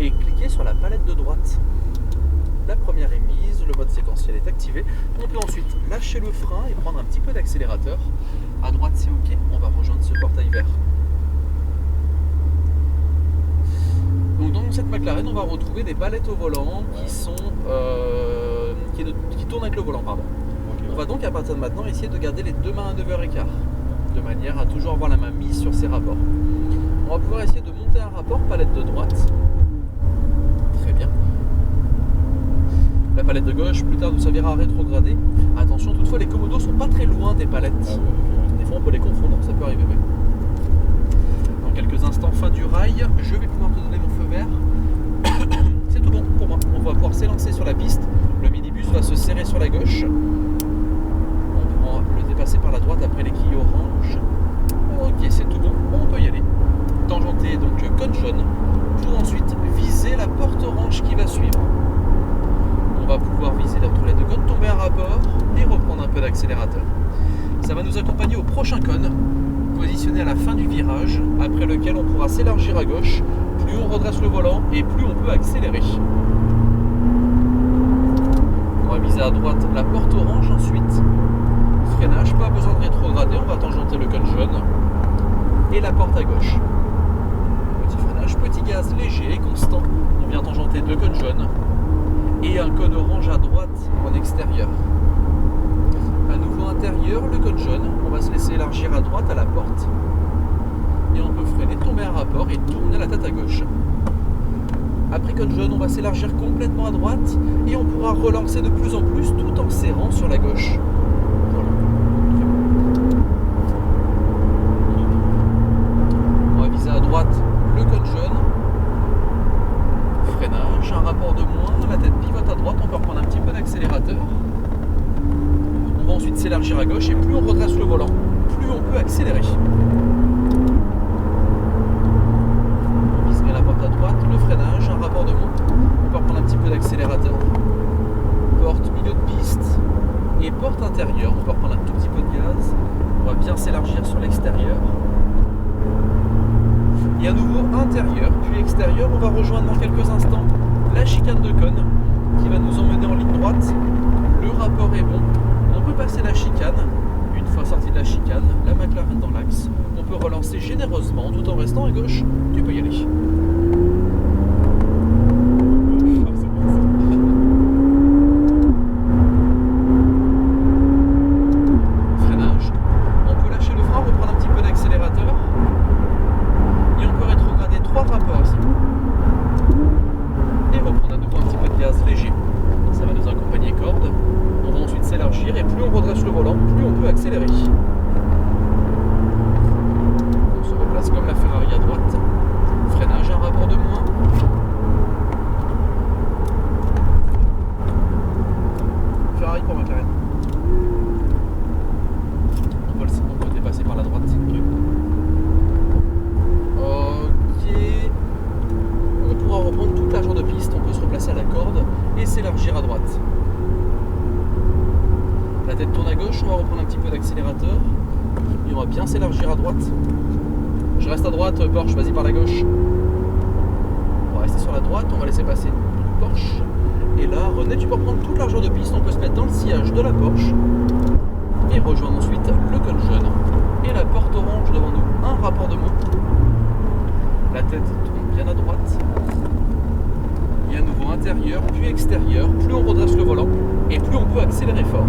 et cliquez sur la palette de droite. La première est mise, le mode séquentiel est activé. On peut ensuite lâcher le frein et prendre un petit peu d'accélérateur. À droite c'est ok, on va rejoindre ce portail vert. Donc dans cette McLaren, on va retrouver des palettes au volant qui tournent avec le volant. Pardon. On va donc à partir de maintenant essayer de garder les deux mains à 9h15, de manière à toujours avoir la main mise sur ces rapports. On va pouvoir essayer de monter un rapport palette de droite. Très bien. La palette de gauche, plus tard, nous servira à rétrograder. Attention, toutefois, les commodos sont pas très loin des palettes. Des fois, on peut les confondre, ça peut arriver. Dans quelques instants, fin du rail, je vais pouvoir te donner mon feu vert. C'est tout bon pour moi. On va pouvoir s'élancer sur la piste. Le minibus va se serrer sur la gauche. On pourra le dépasser par la droite après les quilles orange. Ok, c'est tout bon. On peut y aller. Tangenter donc cône jaune pour ensuite viser la porte orange qui va suivre. On va pouvoir viser la tourelle de cône, tomber un rapport et reprendre un peu d'accélérateur. Ça va nous accompagner au prochain cône, positionné à la fin du virage, après lequel on pourra s'élargir à gauche. Plus on redresse le volant et plus on peut accélérer. On va viser à droite la porte orange ensuite. Freinage, pas besoin de rétrograder, on va tangenter le cône jaune et la porte à gauche. Petit freinage, petit gaz léger et constant. On vient tangenter deux cônes jaunes et un cône orange à droite en extérieur. À nouveau intérieur, le cône jaune, on va se laisser élargir à droite à la porte et on peut freiner, tomber un rapport et tourner la tête à gauche. Après cône jaune, on va s'élargir complètement à droite et on pourra relancer de plus en plus tout en serrant sur la gauche. Voilà. On va viser à droite le cône jaune. Freinage, un rapport de moins, la tête pivote à droite, on peut reprendre un petit peu d'accélérateur. On va ensuite s'élargir à gauche et plus on redresse le volant, plus on peut accélérer. On vise bien la porte à droite, le freinage, un rapport de moins, on peut reprendre un petit peu d'accélérateur. Porte milieu de piste et porte intérieure, on peut reprendre un tout petit peu de gaz, on va bien s'élargir sur l'extérieur. Et à nouveau intérieur, puis extérieur, on va rejoindre dans quelques instants la chicane de cône qui va nous emmener en ligne droite. Le rapport est bon, on peut passer la chicane. Une fois sorti de la chicane, la McLaren dans l'axe, on peut relancer généreusement tout en restant à gauche. Tu peux y aller. Freinage, on peut lâcher le frein, reprendre un petit peu d'accélérateur. Et on peut rétrograder 3 rapports ici. Et reprendre à nouveau un petit peu de gaz léger. Ça va nous accompagner corde. On va ensuite s'élargir et plus on redresse le volant, plus on peut accélérer. On se replace comme la Ferrari à droite. Freinage, un rapport de moins. Ferrari pour McLaren. On peut dépasser par la droite. On pourra reprendre toute la largeur de piste, on peut se replacer à la corde et s'élargir à droite. La tête tourne à gauche, on va reprendre un petit peu d'accélérateur et on va bien s'élargir à droite. Je reste à droite, Porsche, vas-y par la gauche. On va rester sur la droite, on va laisser passer le Porsche. Et là, René, tu peux reprendre toute la largeur de piste, on peut se mettre dans le sillage de la Porsche et rejoindre ensuite le cône jaune et la porte orange devant nous, un rapport de moins. La tête tourne bien à droite. Et à nouveau intérieur, puis extérieur. Plus on redresse le volant et plus on peut accélérer fort.